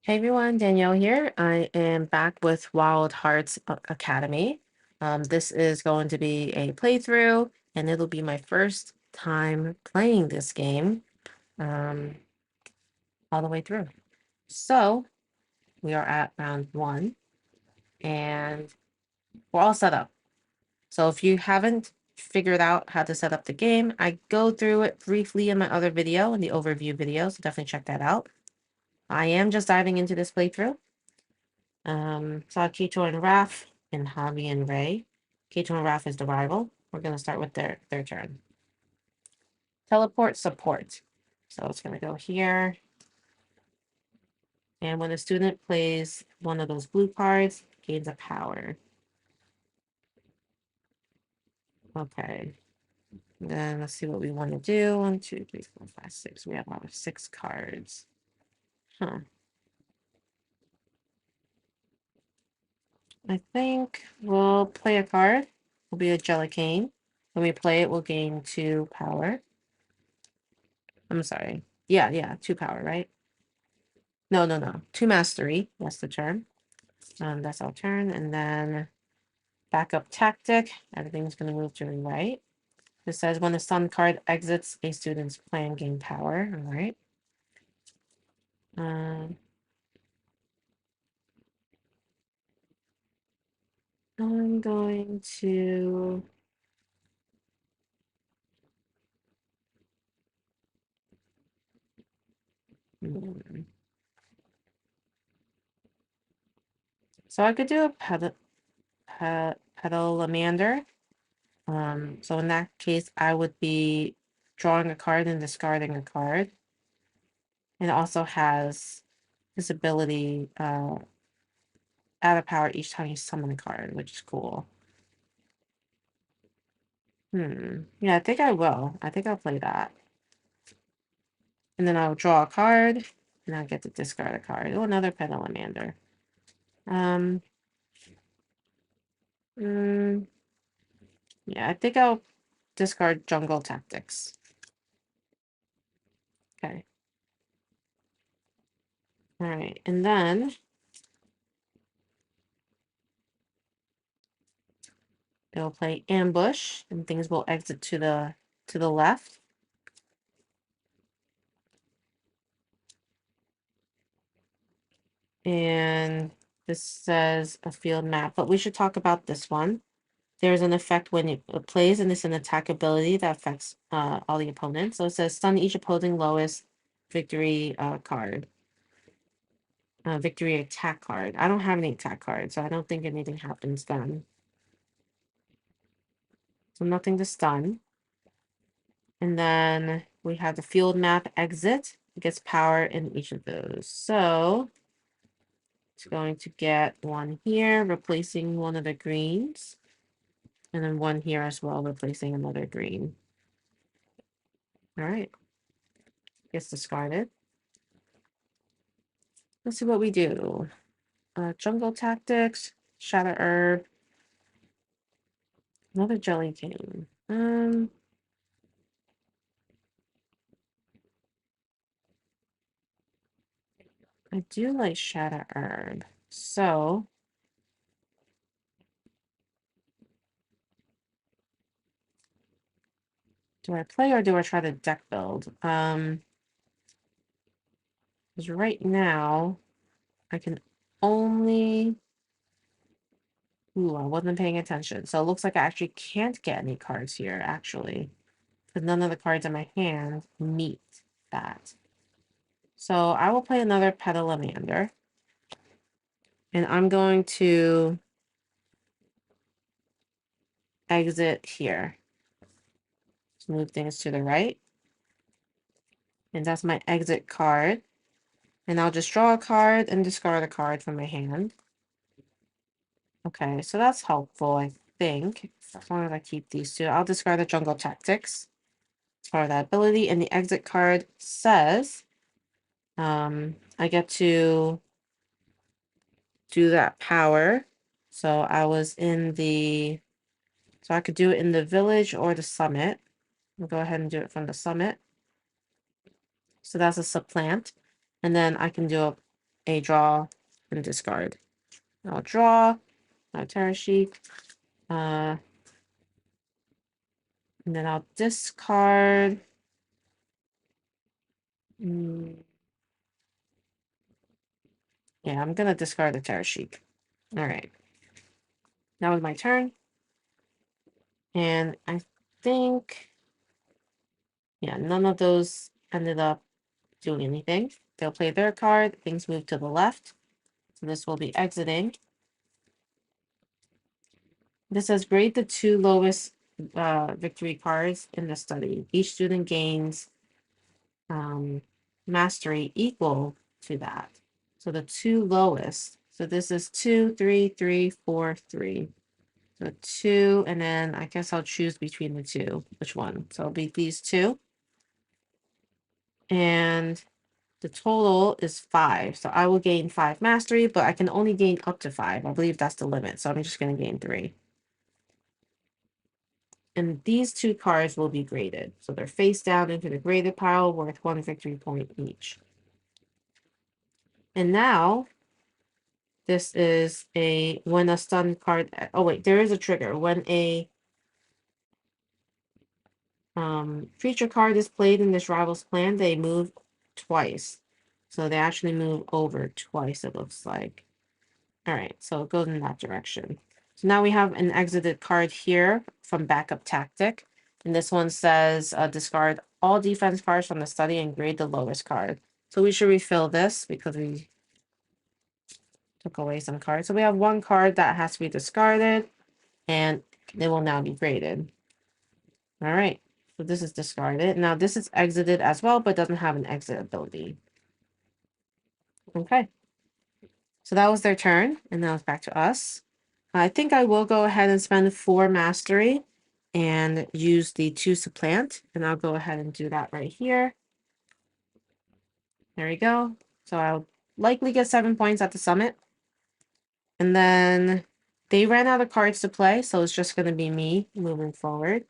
Hey everyone, Danielle here. I am back with Wildhearts Academy. This is going to be a playthrough, and it'll be my first time playing this game um, all the way through. So we are at round 1, and we're all set up. So if you haven't figured out how to set up the game, I go through it briefly in my other video, in the overview video, so definitely check that out. I am just diving into this playthrough. Saw Keto and Raph and Javi and Ray. Keto and Raph is the rival. We're going to start with their turn. Teleport support. So it's going to go here. And when a student plays one of those blue cards, gains a power. Okay. Then let's see what we want to do. 1, 2, 3, 4, 5, 6. We have out of 6 cards. Huh. I think we'll play a card. Will be a jelly cane. When we play it, we'll gain 2 power. I'm sorry. Yeah, 2 power, right? No. 2 mastery. That's the term. That's our turn. And then backup tactic. Everything's going to move to the right. It says when the sun card exits a student's plan, gain power. All right. I'm going to... So I could do a pedalamander. So in that case, I would be drawing a card and discarding a card. And it also has this ability, add a power each time you summon a card, which is cool. Yeah, I think I will. I think I'll play that. And then I'll draw a card, and I'll get to discard a card. Oh, another pedalamander. Yeah, I think I'll discard Jungle Tactics. Okay. All right, and then it'll play Ambush, and things will exit to the left. And this says a field map, but we should talk about this one. There's an effect when it plays, and it's an attack ability that affects all the opponents. So it says stun each opposing lowest victory card. Victory attack card. I don't have any attack cards, so I don't think anything happens then. So nothing to stun. And then we have the field map exit. It gets power in each of those. So it's going to get 1 here, replacing one of the greens. And then 1 here as well, replacing another green. All right. Gets discarded. Let's see what we do. Jungle Tactics, Shadow Herb, another Jelly Cane. I do like Shadow Herb, so do I play or do I try to deck build? Because right now I can only... Ooh, I wasn't paying attention. So it looks like I actually can't get any cards here, actually. Because none of the cards in my hand meet that. So I will play another Pedalamander. And I'm going to exit here. Let's move things to the right. And that's my exit card. And I'll just draw a card and discard a card from my hand. Okay, so that's helpful, I think. As long as I keep these 2. I'll discard the Jungle Tactics. As part of that ability. And the exit card says I get to do that power. So I was in the... So I could do it in the village or the summit. I'll go ahead and do it from the summit. So that's a supplant. And then I can do a draw and discard. I'll draw my tarot sheet. And then I'll discard. Yeah, I'm gonna discard the tarot sheet. All right. That was my turn. And I think, yeah, none of those ended up doing anything. They'll play their card. Things move to the left. So this will be exiting. This says grade the 2 lowest victory cards in the study. Each student gains mastery equal to that. So the 2 lowest. So this is 2, 3, 3, 4, 3. So 2, and then I guess I'll choose between the 2. Which one? So it'll be these 2. And the total is 5. So I will gain 5 mastery, but I can only gain up to 5. I believe that's the limit. So I'm just going to gain 3. And these 2 cards will be graded. So they're face down into the graded pile worth 1 victory point each. And now, this is when a stun card, oh wait, there is a trigger. When a creature card is played in this rival's clan, they move twice. So they actually move over twice, it looks like. All right, so it goes in that direction. So now we have an exited card here from backup tactic. And this one says discard all defense cards from the study and grade the lowest card. So we should refill this because we took away some cards. So we have 1 card that has to be discarded and they will now be graded. All right, so this is discarded. Now this is exited as well, but doesn't have an exit ability. Okay, so that was their turn, and now it's back to us. I think I will go ahead and spend 4 mastery and use the 2 supplant, and I'll go ahead and do that right here. There we go. So I'll likely get 7 points at the summit. And then they ran out of cards to play, so it's just going to be me moving forward.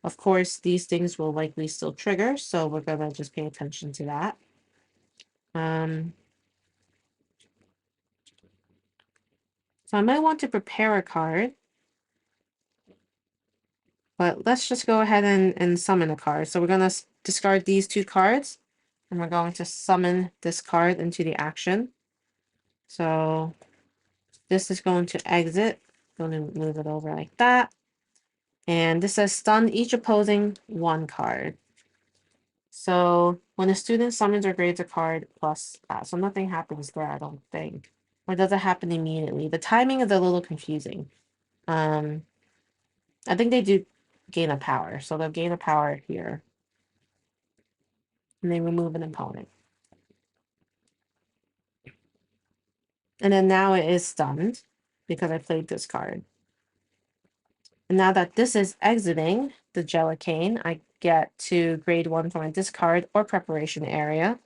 Of course, these things will likely still trigger, so we're going to just pay attention to that. So I might want to prepare a card. But let's just go ahead and summon a card. So we're going to discard these 2 cards. And we're going to summon this card into the action. So this is going to exit. Going to move it over like that. And this says stun each opposing 1 card. So when a student summons or grades a card plus that. So nothing happens there, I don't think. Or does it happen immediately? The timing is a little confusing. I think they do gain a power. So they'll gain a power here. And they remove an opponent. And then now it is stunned because I played this card. And now that this is exiting the Jellicane, I get to grade 1 from a discard or preparation area.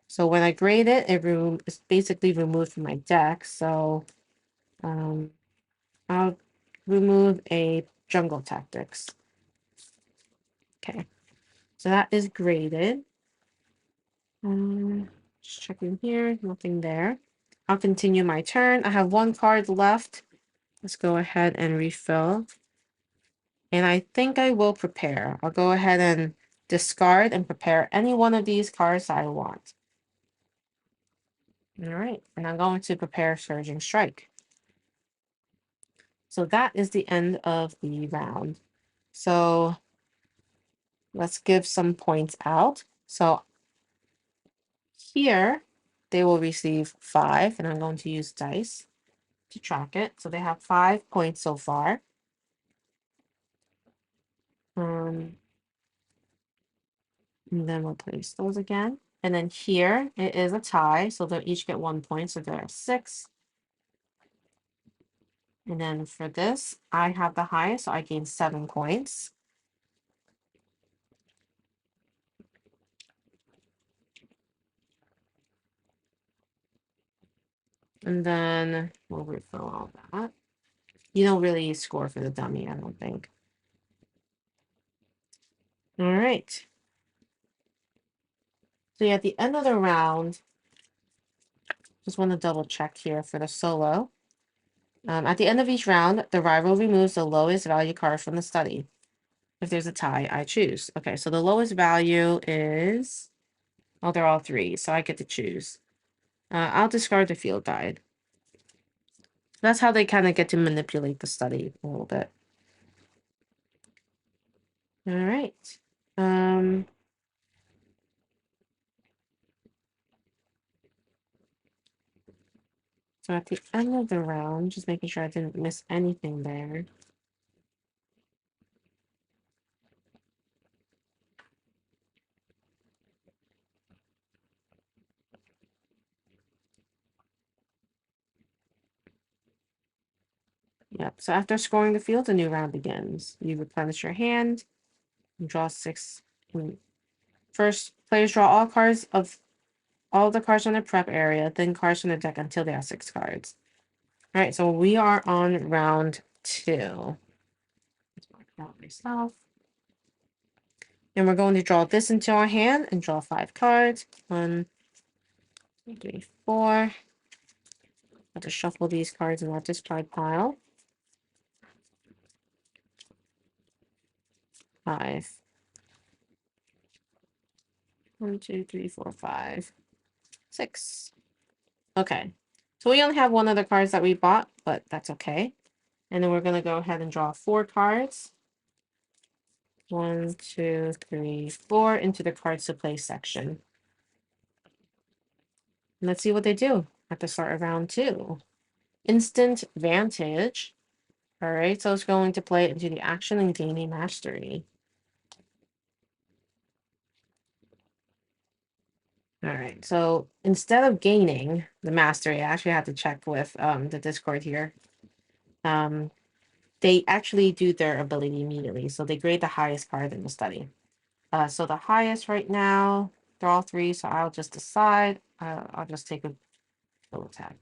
So when I grade it, it's basically removed from my deck. So I'll remove a Jungle Tactics. Okay, so that is graded. Just checking here, nothing there. I'll continue my turn. I have 1 card left. Let's go ahead and refill. And I think I will prepare. I'll go ahead and discard and prepare any one of these cards I want. All right, and I'm going to prepare Surging Strike. So that is the end of the round. So let's give some points out. So here they will receive 5, and I'm going to use dice to track it. So they have 5 points so far. And then we'll place those again. And then here it is a tie, so they'll each get 1 point, so there are 6. And then for this, I have the highest, so I gain 7 points. And then we'll refill all that. You don't really score for the dummy, I don't think. All right. So yeah, at the end of the round, Just want to double check here for the solo. At the end of each round, the rival removes the lowest value card from the study. If there's a tie, I choose. Okay, so the lowest value is... Oh, they're all 3, so I get to choose. I'll discard the field guide. That's how they kind of get to manipulate the study a little bit. All right. So at the end of the round, just making sure I didn't miss anything there. Yep, so after scoring the field, a new round begins. You replenish your hand, and draw 6. First, players draw all cards of all the cards on the prep area, then cards from the deck until they have 6 cards. All right, so we are on round 2. Let's mark it out myself. And we're going to draw this into our hand and draw 5 cards. 1, 2, 3, 4. I'll just shuffle these cards in our discard pile. 5. 1, 2, 3, 4, 5, 6. Okay. So we only have one of the cards that we bought, but that's okay. And then we're going to go ahead and draw 4 cards. 1, 2, 3, 4 into the cards to play section. And let's see what they do at the start of round 2. Instant Vantage. All right, so it's going to play into the action and gain a mastery. All right, so instead of gaining the mastery, I actually have to check with the Discord here. They actually do their ability immediately, so they grade the highest card in the study. So the highest right now, they're all 3, so I'll just decide. I'll just take a drill attack.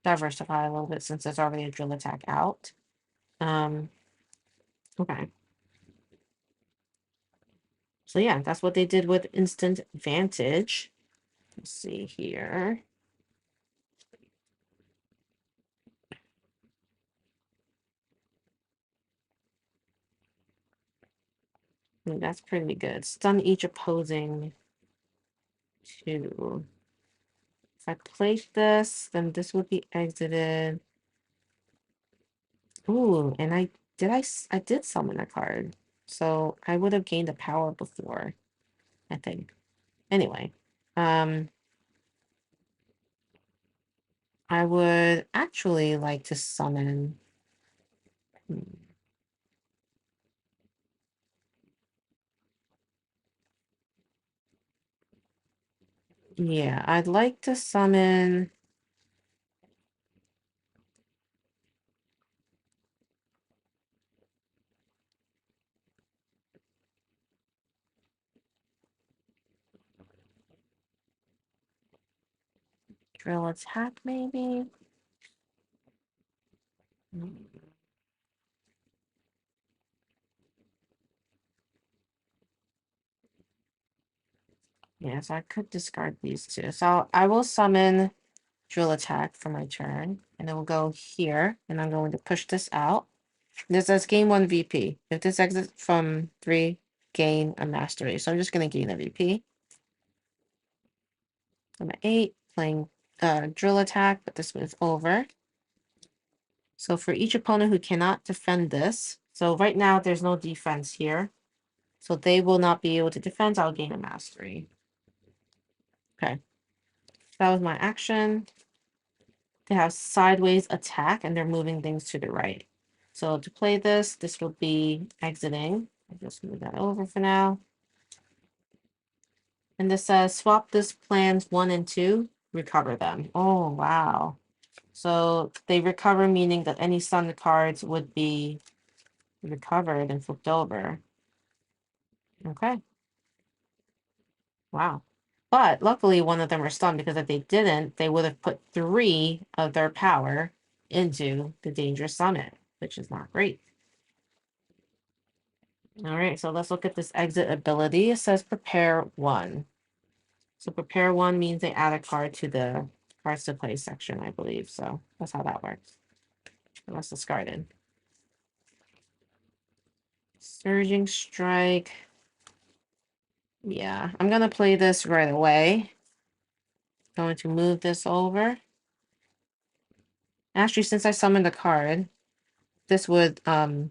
Diversify a little bit since there's already a drill attack out. Okay. So yeah, that's what they did with Instant Vantage. Let's see here. That's pretty good. Stun each opposing 2. If I place this, then this would be exited. Ooh, and I did summon a card. So I would have gained a power before, I think. Anyway, I would actually like to summon. Yeah, I'd like to summon. Drill attack, maybe? Yeah, so I could discard these 2. So I will summon drill attack for my turn. And then we'll go here. And I'm going to push this out. This says gain 1 VP. If this exits from 3, gain a mastery. So I'm just going to gain a VP. I'm at 8, playing drill attack, but this moves over. So for each opponent who cannot defend this, so right now there's no defense here. So they will not be able to defend. I'll gain a mastery. Okay. That was my action. They have sideways attack and they're moving things to the right. So to play this, this will be exiting. I'll just move that over for now. And this says swap this plans 1 and 2, recover them. Oh, wow. So they recover, meaning that any sun cards would be recovered and flipped over. Okay. Wow. But luckily, one of them are stunned because if they didn't, they would have put 3 of their power into the Dangerous Summit, which is not great. All right, so let's look at this exit ability. It says prepare 1. So prepare one means they add a card to the cards to play section, I believe. So that's how that works. Unless discarded. Surging Strike. Yeah, I'm gonna play this right away. Going to move this over. Actually, since I summoned a card, this would pop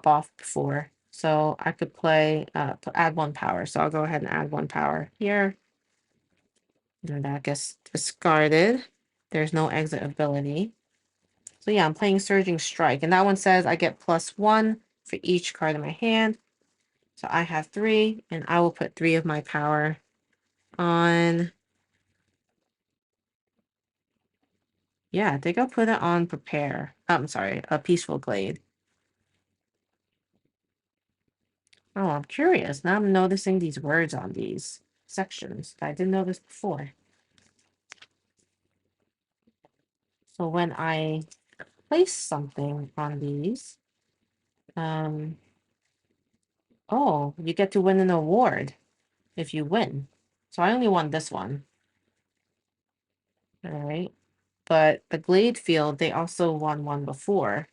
off before. So I could play add one power. So I'll go ahead and add one power here. And that gets discarded. There's no exit ability. So yeah, I'm playing Surging Strike. And that one says I get +1 for each card in my hand. So I have 3, and I will put 3 of my power on. Yeah, I think I'll put it on Prepare. I'm sorry, a Peaceful Glade. Oh, I'm curious. Now I'm noticing these words on these sections. I didn't notice before. So when I place something on these, oh, you get to win an award if you win. So I only won this one. All right. But the Glade Field, they also won one before.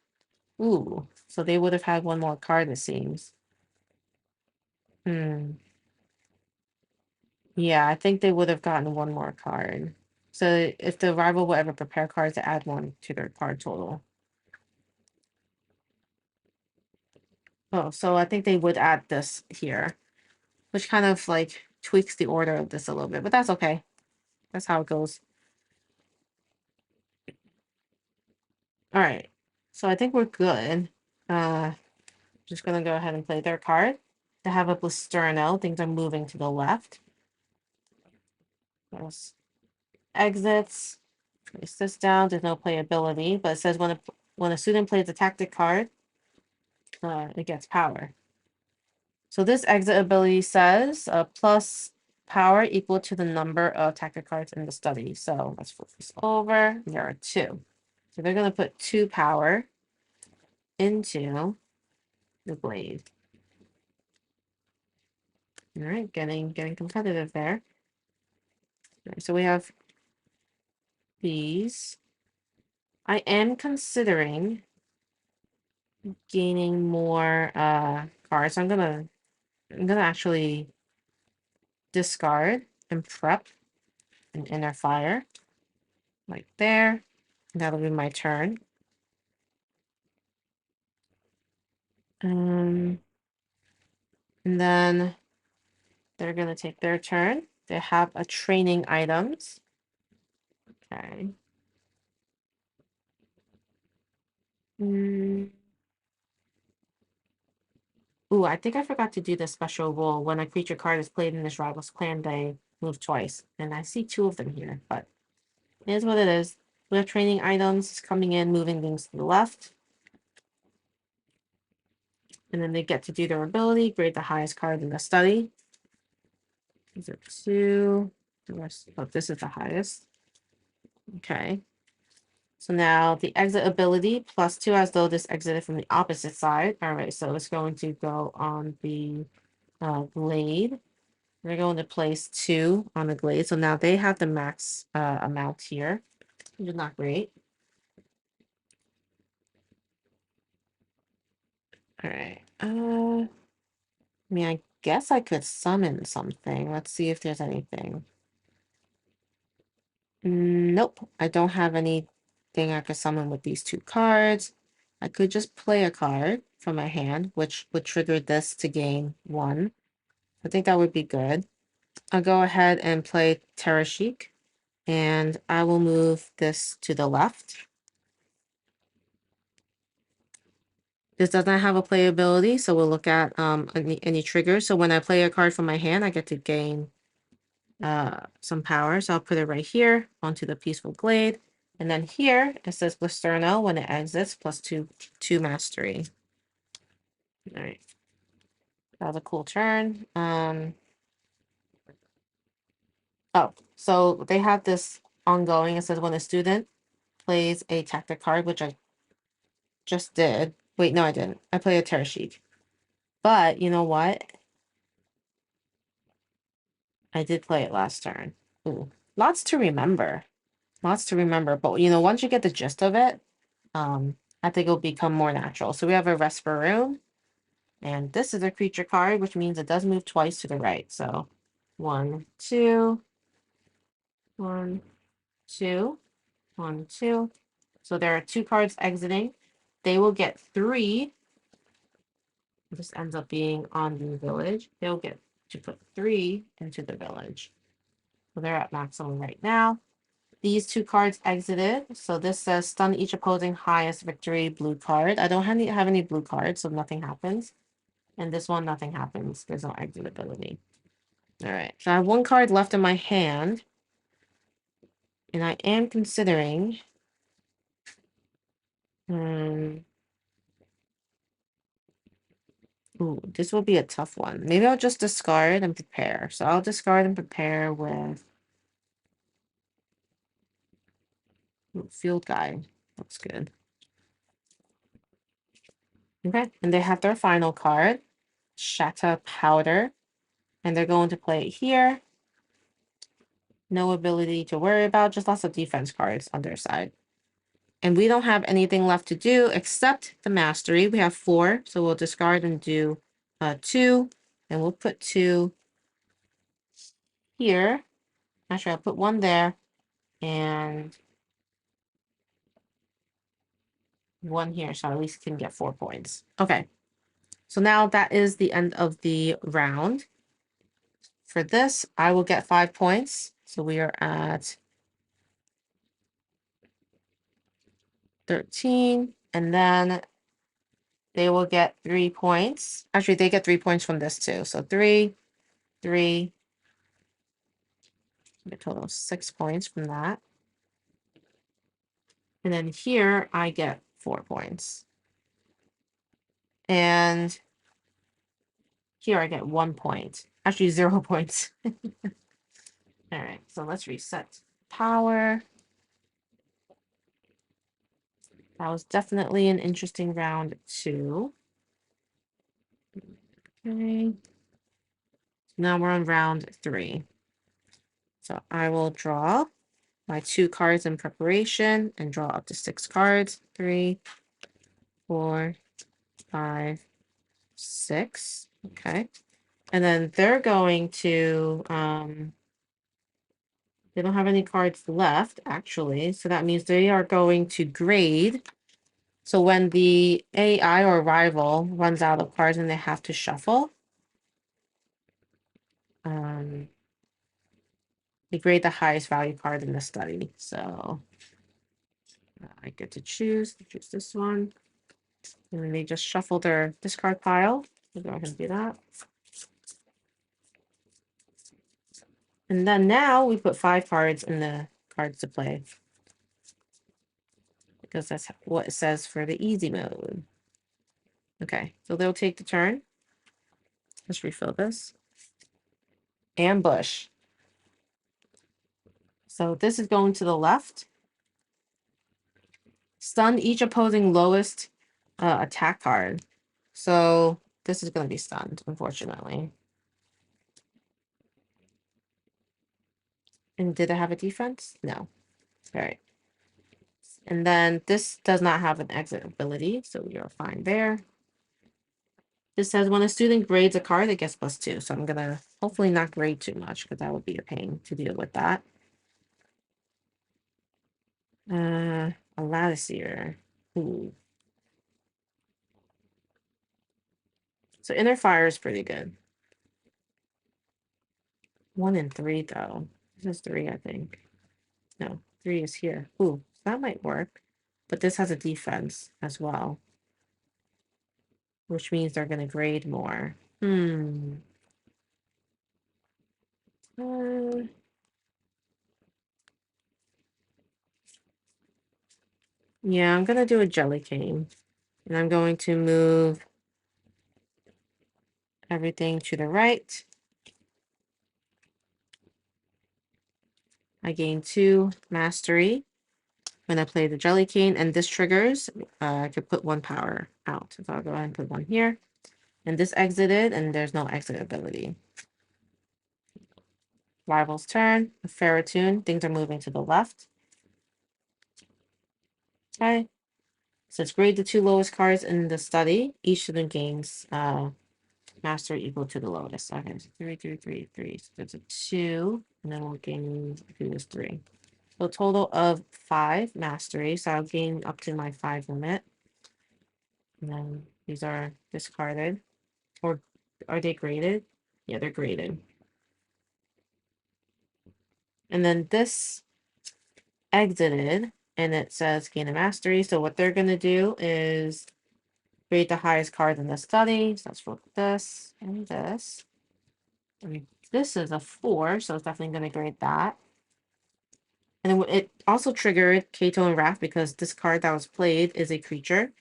Ooh, so they would have had one more card, it seems. Hmm. Yeah, I think they would have gotten one more card. So if the rival will ever prepare cards to add one to their card total. Oh, so I think they would add this here, which kind of like tweaks the order of this a little bit, but that's okay. That's how it goes. All right. So I think we're good. Just gonna go ahead and play their card. They have a Blisternel. Things are moving to the left. There's exits. Place this down. There's no playability, but it says when a student plays a tactic card, it gets power. So this exit ability says plus power equal to the number of tactic cards in the study. So let's flip this over. There are 2. So they're gonna put 2 power into the blade. All right, getting competitive there. All right, so we have these. I am considering gaining more cards. I'm gonna actually discard and prep an inner fire. Like there. That'll be my turn. And then they're gonna take their turn. They have a training items. Okay. Mm. Ooh, I think I forgot to do the special rule. When a creature card is played in this rival's clan, they move twice. And I see 2 of them here, but it is what it is. We have training items coming in, moving things to the left. And then they get to do their ability, grade the highest card in the study. These are 2. The rest, oh, this is the highest. Okay. So now the exit ability +2 as though this exited from the opposite side. All right, so it's going to go on the glade. We're going to place 2 on the glade. So now they have the max amount here, which is not great. All right. I mean, I guess I could summon something. Let's see if there's anything. Nope, I don't have anything I could summon with these 2 cards. I could just play a card from my hand, which would trigger this to gain 1. I think that would be good. I'll go ahead and play Terashik, and I will move this to the left. This does not have a playability, so we'll look at any triggers. So when I play a card from my hand, I get to gain some power. So I'll put it right here onto the Peaceful Glade. And then here, it says Blisterno when it exits, +2 mastery. All right. That was a cool turn. Oh, so they have this ongoing. It says when a student plays a tactic card, which I just did. Wait, no, I didn't. I play a Terashik. But you know what? I did play it last turn. Ooh, lots to remember. Lots to remember. But, you know, once you get the gist of it, I think it'll become more natural. So we have a Resperoon. And this is a creature card, which means it does move twice to the right. So 1, 2, 1, 2, 1, 2. So there are 2 cards exiting. They will get 3. This ends up being on the village. They'll get to put 3 into the village. So they're at maximum right now. These 2 cards exited. So this says stun each opposing highest victory blue card. I don't have any blue cards, so nothing happens. And this one, nothing happens. There's no exit ability. All right. So I have 1 card left in my hand. And I am considering... ooh, this will be a tough one. Maybe I'll just discard and prepare. So I'll discard and prepare with... ooh, field guide. Looks good. Okay. And they have their final card. Shatta Powder. And they're going to play it here. No ability to worry about. Just lots of defense cards on their side. And we don't have anything left to do except the mastery. We have 4. So we'll discard and do 2. And we'll put 2 here. Actually, I'll put 1 there. And 1 here. So I at least can get 4 points. Okay. So now that is the end of the round. For this, I will get 5 points. So we are at 13. And then they will get 3 points. Actually, they get 3 points from this too. So 3, 3. A total of 6 points from that. And then here I get 4 points. And here I get 1 point. Actually, 0 points. All right, so let's reset power. That was definitely an interesting round 2. Okay. Now we're on round 3. So I will draw my 2 cards in preparation and draw up to 6 cards. 3, 4, 5, 6. Okay. And then they're going to, they don't have any cards left, actually. So that means they are going to grade. So when the AI or rival runs out of cards and they have to shuffle, they grade the highest value card in the study. So I get to choose this one. And then they just shuffle their discard pile. We'll go ahead and do that. And then now we put 5 cards in the cards to play. Because that's what it says for the easy mode. Okay, so they'll take the turn. Let's refill this. Ambush. So this is going to the left. Stun each opposing lowest attack card. So this is going to be stunned, unfortunately. And did it have a defense? No. All right. And then this does not have an exit ability, so we are fine there. This says when a student grades a card, it gets +2. So I'm going to hopefully not grade too much because that would be a pain to deal with that. A Latticeer. Ooh. So Inner Fire is pretty good. 1 and 3, though. This is 3, I think. No, 3 is here. Ooh, so that might work. But this has a defense as well. Which means they're going to grade more. Yeah, I'm going to do a Jelly Cane. And I'm going to move everything to the right. I gain 2 Mastery when I play the Jelly Cane. And this triggers, I could put 1 power out. So I'll go ahead and put 1 here. And this exited, and there's no exit ability. Rival's turn. A Ferritune. Things are moving to the left. Okay. So it's grade the 2 lowest cards in the study. Each of them gains mastery equal to the lowest. Okay, so 3, 3, 3, 3. So there's a 2, and then we'll gain do this 3. So a total of 5 mastery. So I'll gain up to my 5 limit. And then these are discarded. Or are they graded? Yeah, they're graded. And then this exited, and it says gain a mastery. So what they're gonna do is grade the highest card in the study. So let's look at this and this. And this is a 4, so it's definitely gonna grade that. And it also triggered Kato and Wrath because this card that was played is a creature.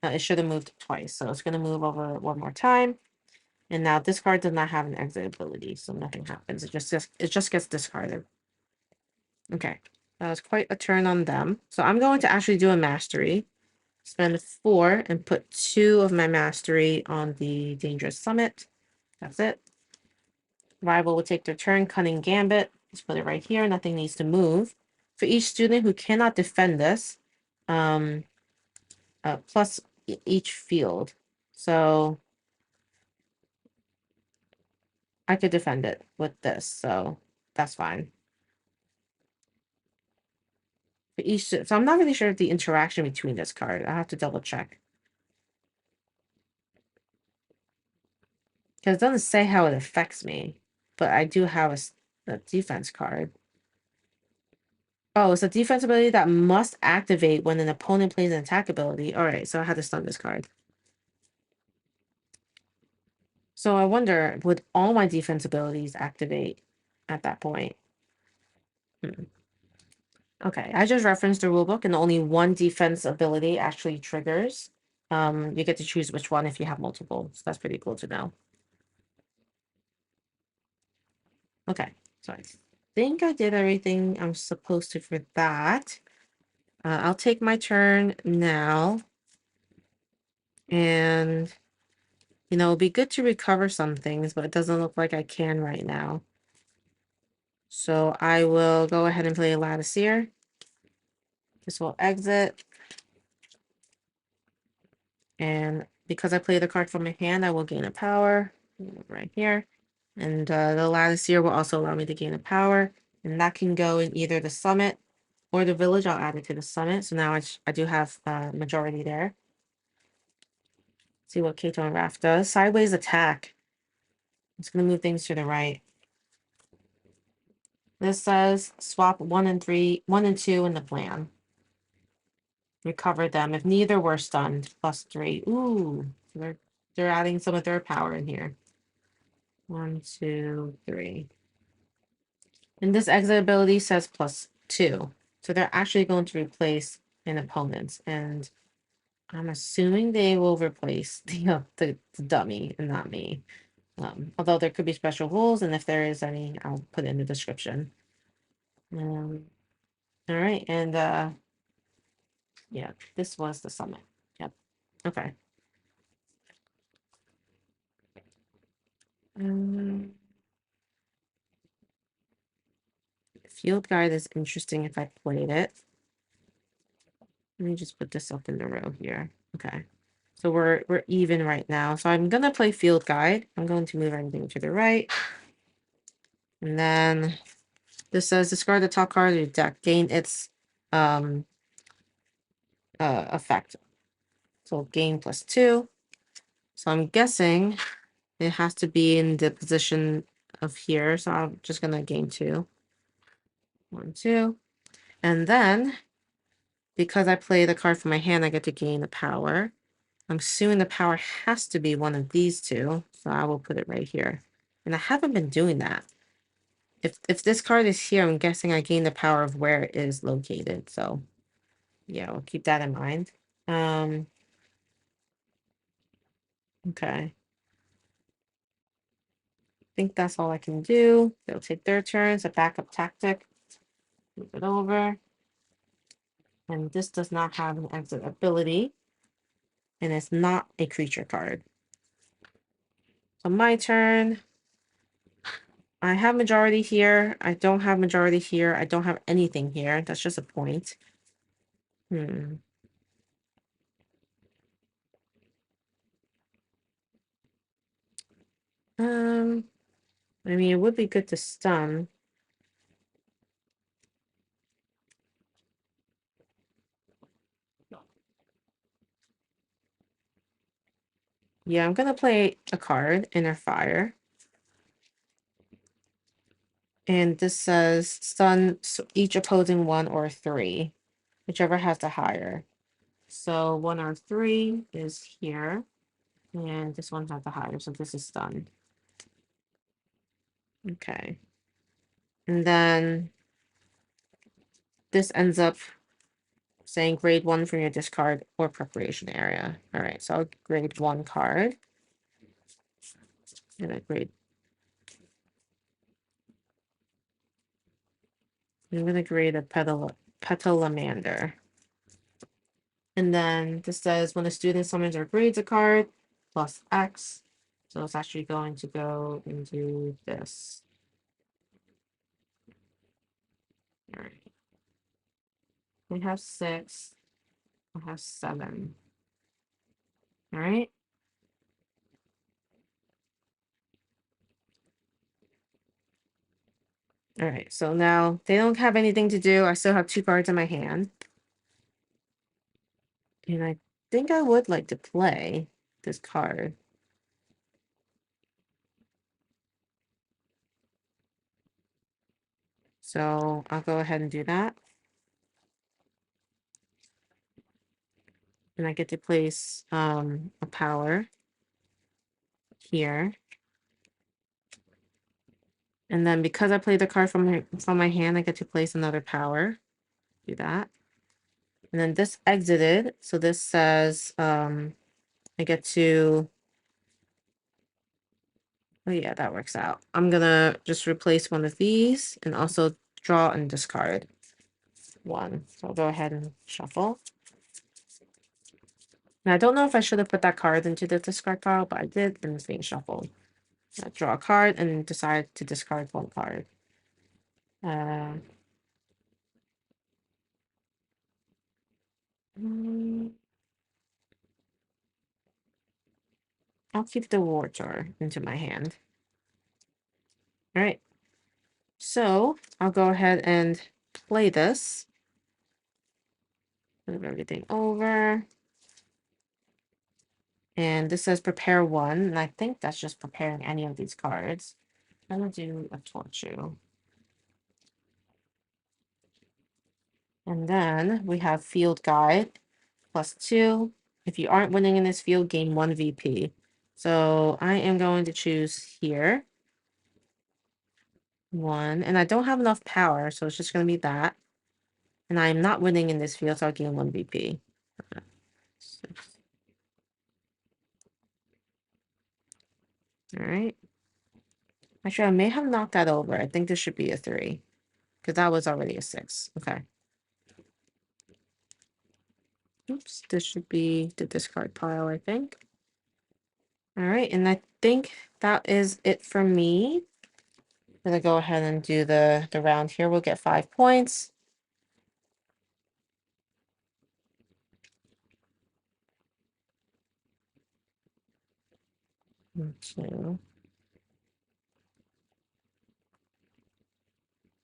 It should have moved twice, so it's gonna move over one more time. And now this card does not have an exit ability, so nothing happens. It just gets discarded. Okay, that was quite a turn on them. So I'm going to actually do a mastery. Spend 4 and put 2 of my mastery on the Dangerous Summit. That's it. Rival will take their turn. Cunning Gambit. Let's put it right here. Nothing needs to move. For each student who cannot defend this, plus each field. So I could defend it with this, so that's fine. For each, so I'm not really sure of the interaction between this card. I have to double check. Because it doesn't say how it affects me, but I do have a defense card. Oh, it's a defense ability that must activate when an opponent plays an attack ability. All right, so I had to stun this card. So I wonder, would all my defense abilities activate at that point? Okay, I just referenced the rulebook, and only one defense ability actually triggers. You get to choose which one if you have multiple. So that's pretty cool to know. Okay, so I think I did everything I'm supposed to for that. I'll take my turn now. And, it'd be good to recover some things, but it doesn't look like I can right now. So I will go ahead and play a Latticeer. This will exit. And because I play the card from my hand, I will gain a power right here. And the Latticeer will also allow me to gain a power. And that can go in either the summit or the village. I'll add it to the summit. So now I do have majority there. See what Kato and Raph does. Sideways attack. It's going to move things to the right. This says swap 1 and 3, 1 and 2 in the plan. Recover them if neither were stunned. +3. Ooh, they're adding some of their power in here. 1, 2, 3. And this exit ability says +2. So they're actually going to replace an opponent. And I'm assuming they will replace the dummy and not me. Although there could be special rules, and if there is any, I'll put it in the description. All right, and yeah, this was the summit. Yep. Okay. Field guide is interesting if I played it. Let me just put this up in the row here. Okay. So we're even right now. So I'm gonna play field guide. I'm going to move everything to the right. And then this says discard the top card of your deck. Gain its effect. So gain +2. So I'm guessing it has to be in the position of here. So I'm just gonna gain 2. 1, 2. And then because I play the card from my hand, I get to gain the power. I'm assuming the power has to be one of these two, so I will put it right here. And I haven't been doing that. If this card is here, I'm guessing I gain the power of where it is located. So yeah, we'll keep that in mind. Okay. I think that's all I can do. They'll take their turns, a backup tactic. Move it over. And this does not have an exit ability. And it's not a creature card. So my turn. I have majority here. I don't have majority here. I don't have anything here. That's just a point. Hmm. I mean, it would be good to stun. Yeah, I'm gonna play a card, Inner Fire. And this says stun each opposing 1 or 3, whichever has the higher. So 1 or 3 is here, and this one has the higher, so this is stun. Okay. And then this ends up saying grade 1 from your discard or preparation area. All right, so I'll grade 1 card. And I grade. I'm gonna grade a petalamander. And then this says when a student summons or grades a card, plus X. So it's actually going to go into this. All right. We have 6. I have 7. All right. All right. So now they don't have anything to do. I still have 2 cards in my hand. And I think I would like to play this card. So I'll go ahead and do that. And I get to place a power here. And then because I played the card from my hand, I get to place another power. Do that. And then this exited. So this says I get to, oh yeah, that works out. I'm gonna just replace one of these and also draw and discard 1. So I'll go ahead and shuffle. Now I don't know if I should have put that card into the discard pile, but I did, and it's being shuffled. I draw a card and decide to discard 1 card. Uh, I'll keep the war jar into my hand. All right. So I'll go ahead and play this. Move everything over. And this says prepare 1. And I think that's just preparing any of these cards. I'm going to do a torture. And then we have field guide +2. If you aren't winning in this field, gain 1 VP. So I am going to choose here. 1. And I don't have enough power, so it's just going to be that. And I'm not winning in this field, so I'll gain 1 VP. 6. All right. Actually, I may have knocked that over. I think this should be a 3. Because that was already a 6. Okay. Oops. This should be the discard pile, I think. All right. And I think that is it for me. I'm going to go ahead and do the round here. We'll get 5 points. Two.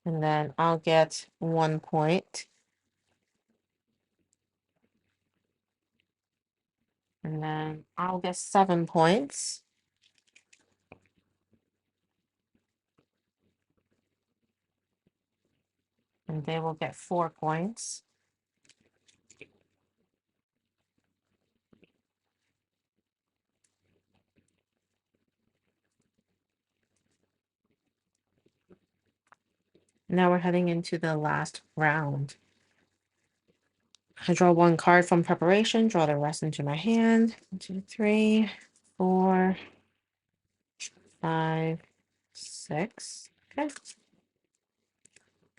And then I'll get 1 point. And then I'll get 7 points. And they will get 4 points. Now we're heading into the last round. I draw 1 card from preparation, draw the rest into my hand. 1, 2, 3, 4, 5, 6. Okay.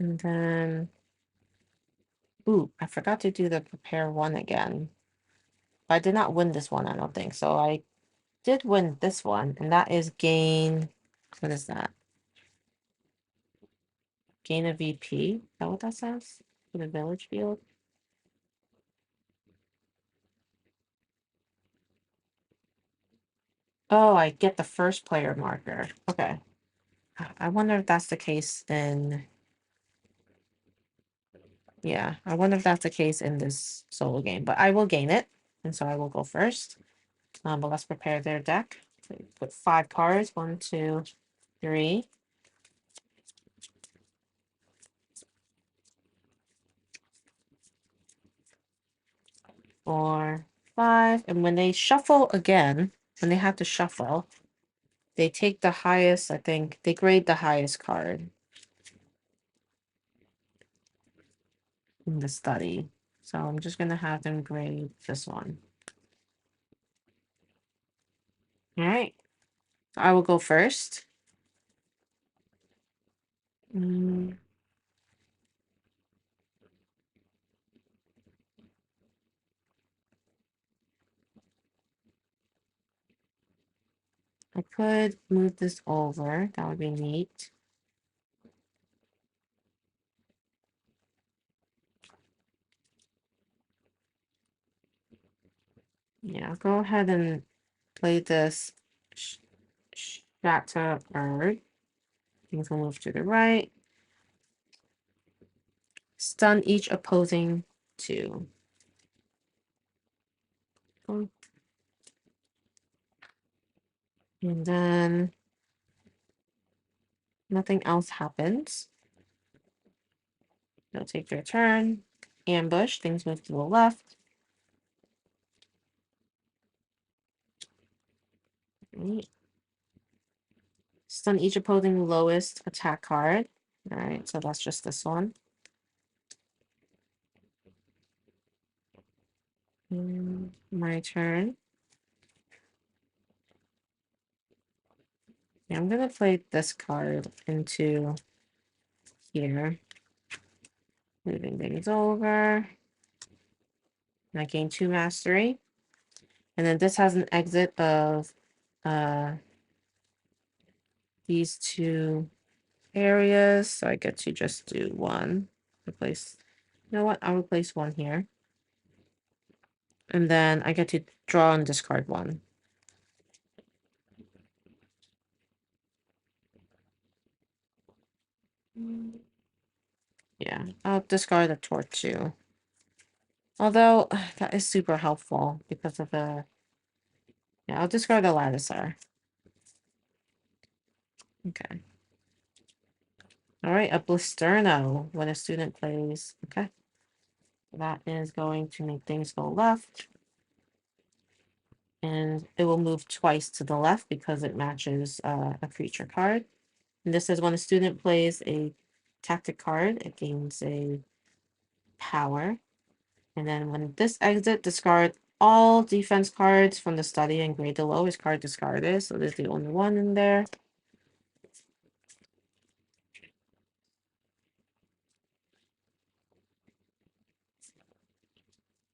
And then, ooh, I forgot to do the prepare 1 again. But I did not win this one, I don't think. So I did win this one, and that is gain, what is that? gain a VP. Is that what that says? For the village field? Oh, I get the first player marker. Okay. I wonder if that's the case in... Yeah, I wonder if that's the case in this solo game. But I will gain it, and so I will go first. But let's prepare their deck. So put 5 cards. 1, 2, 3. 4, 5. And when they shuffle again, when they have to shuffle, they take the highest, I think, they grade the highest card in the study. So I'm just going to have them grade this one. All right. I will go first. I could move this over. That would be neat. Yeah, I'll go ahead and play this shatter bird. Things will move to the right. Stun each opposing 2. And then nothing else happens. They'll take their turn. Ambush. Things move to the left. Right. Stun each opposing lowest attack card. All right, so that's just this one. My turn. Yeah, I'm gonna play this card into here. Moving things over. And I gain 2 mastery. And then this has an exit of these 2 areas. So I get to just do 1. Replace. You know what? I'll replace 1 here. And then I get to draw and discard 1. Yeah, I'll discard the torch too. Although that is super helpful because of the... Yeah, I'll discard the Latticer. Okay. All right, a Blisterno when a student plays. Okay. That is going to make things go left. And it will move twice to the left because it matches a creature card. And this is when a student plays a tactic card, it gains a power. And then when this exit, discard all defense cards from the study and grade the lowest card discarded. So there's the only one in there.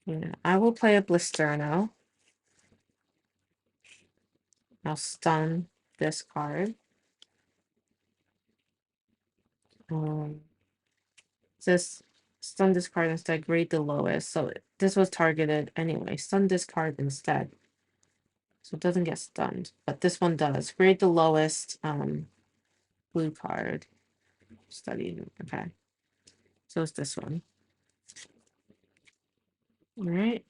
Yeah, I will play a Blisterno. I'll stun this card. Says stun this card instead, grade the lowest. So this was targeted anyway. Stun this card instead. So it doesn't get stunned. But this one does. Grade the lowest blue card. Study. Okay. So it's this one. Alright.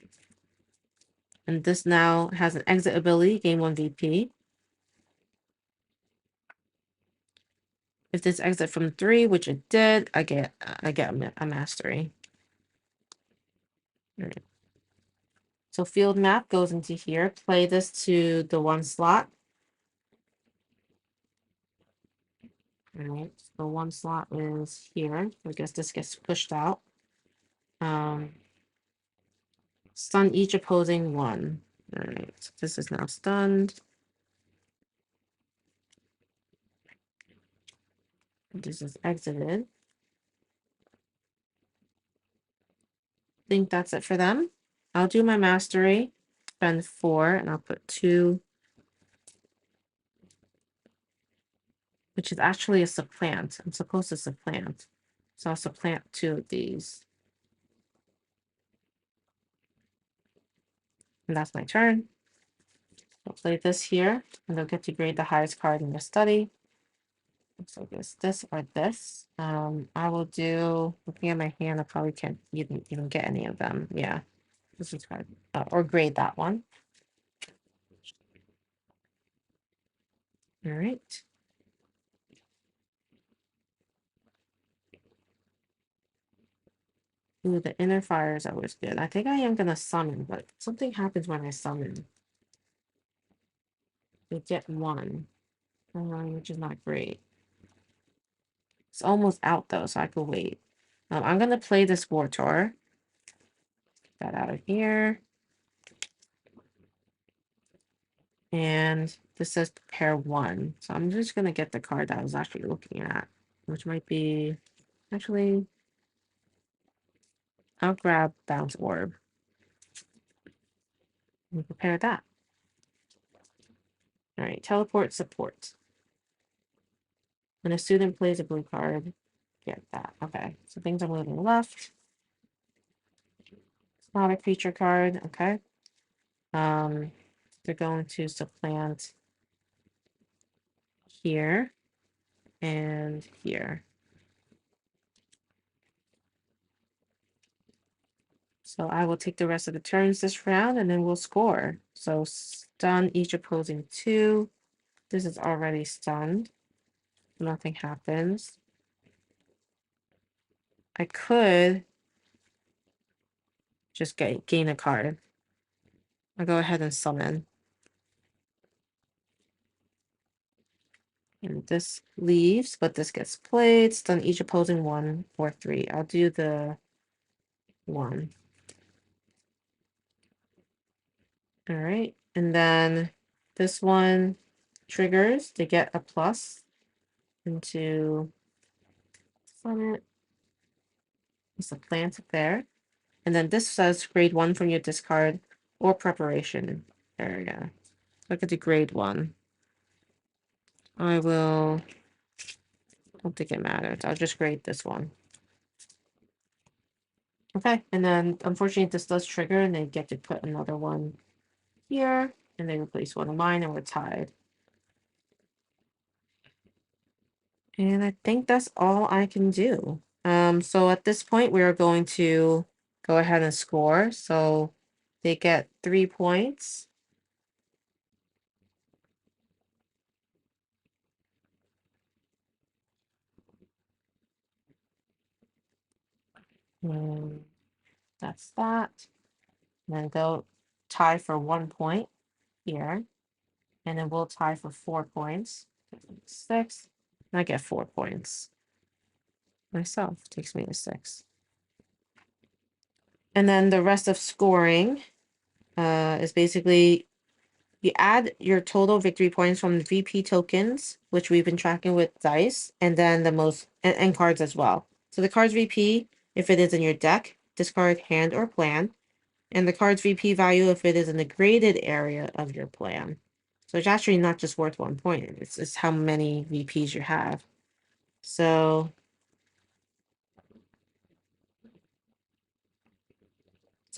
And this now has an exit ability, gain 1 VP. If this exit from 3, which it did, I get a mastery. All right. So field map goes into here. Play this to the 1 slot. All right. So 1 slot is here. I guess this gets pushed out. Stun each opposing 1. All right. So this is now stunned. This is exited. Think that's it for them. I'll do my mastery. Spend 4, and I'll put 2, which is actually a supplant. I'm supposed to supplant. So I'll supplant 2 of these. And that's my turn. I'll play this here, and they'll get to grade the highest card in the study. Looks like it's this or this. I will do, looking at my hand, I probably can't even get any of them. Yeah, this is card. Or grade that one. All right. Ooh, the inner fire is always good. I think I am gonna summon, but something happens when I summon. They get 1, which is not great. It's almost out though, so I could wait. I'm gonna play this War Tour. Get that out of here. And this says prepare 1. So I'm just gonna get the card that I was actually looking at, which might be actually I'll grab Bounce Orb and prepare that. Alright, teleport support. When a student plays a blue card, get that. Okay, so things are moving left. It's not a creature card, okay. They're going to supplant here and here. So I will take the rest of the turns this round and then we'll score. So stun each opposing 2. This is already stunned. Nothing happens. I could just gain a card. I'll go ahead and summon. And this leaves, but this gets played. Stun each opposing 1 or 3. I'll do the 1. All right. And then this one triggers to get a plus into summon. It's a plant there. And then this says grade 1 from your discard or preparation. There we go. Look at the grade 1. I will, don't think it matters. I'll just grade this one. Okay, and then unfortunately this does trigger and they get to put another one here and they replace one of mine and we're tied. And I think that's all I can do. So at this point we are going to go ahead and score. So they get 3 points. And that's that. And then they'll tie for 1 point here. And then we'll tie for 4 points. 6. And I get 4 points. Myself takes me to 6. And then the rest of scoring is basically you add your total victory points from the VP tokens, which we've been tracking with dice, and then the most and cards as well. So the cards VP, if it is in your deck, discard hand or plan, and the cards VP value if it is in the graded area of your plan. So it's actually not just worth 1 point. It's how many VPs you have. So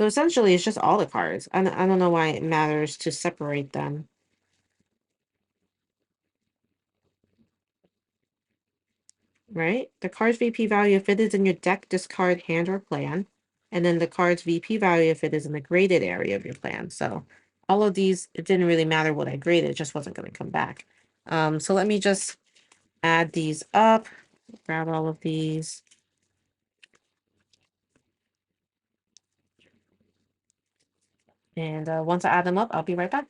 essentially it's just all the cards. I don't know why it matters to separate them. Right? The card's VP value if it is in your deck, discard, hand, or plan. And then the card's VP value if it is in the graded area of your plan. So all of these, it didn't really matter what I graded, it just wasn't going to come back. So let me just add these up, grab all of these. And once I add them up, I'll be right back.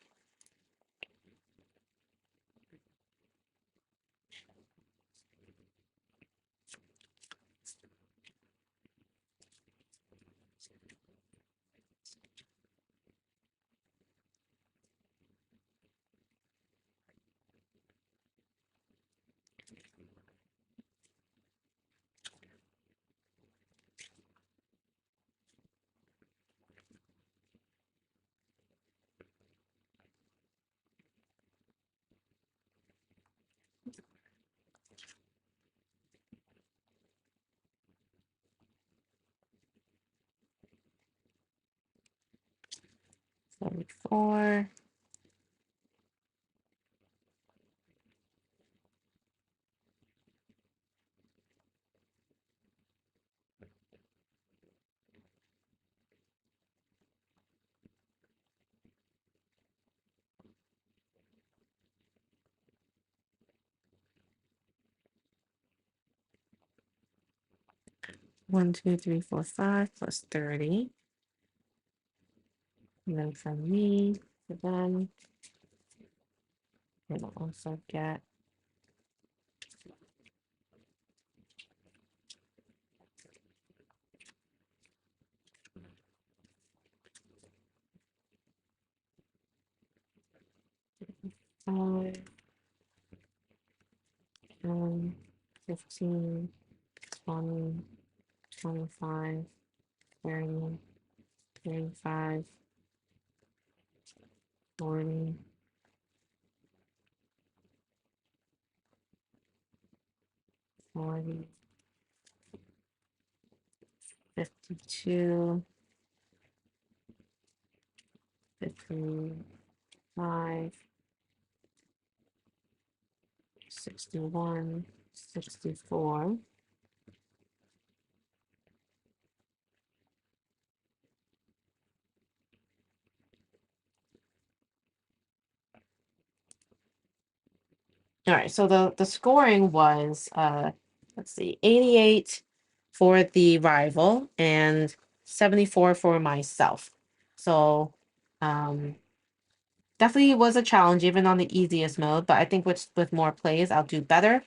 74. One, two, three, four, 5 plus 30. And then from me to them, we'll also get 5, 10, 15, 20, 25, 30, 35, 40, 40, 52, 55, 61, 64. All right, so the scoring was let's see, 88 for the rival and 74 for myself. So definitely was a challenge even on the easiest mode, but I think with more plays I'll do better.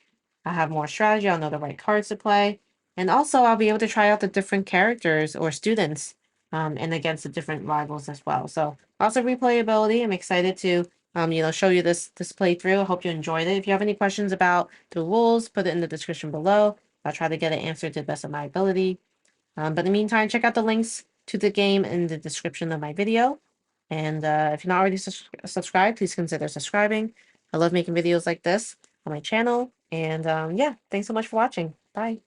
I'll have more strategy, I'll know the right cards to play, and also I'll be able to try out the different characters or students and against the different rivals as well. So also replayability. I'm excited to show you this playthrough. I hope you enjoyed it. If you have any questions about the rules, put it in the description below. I'll try to get it answered to the best of my ability. But in the meantime, check out the links to the game in the description of my video. And if you're not already subscribed, please consider subscribing. I love making videos like this on my channel. And yeah, thanks so much for watching. Bye.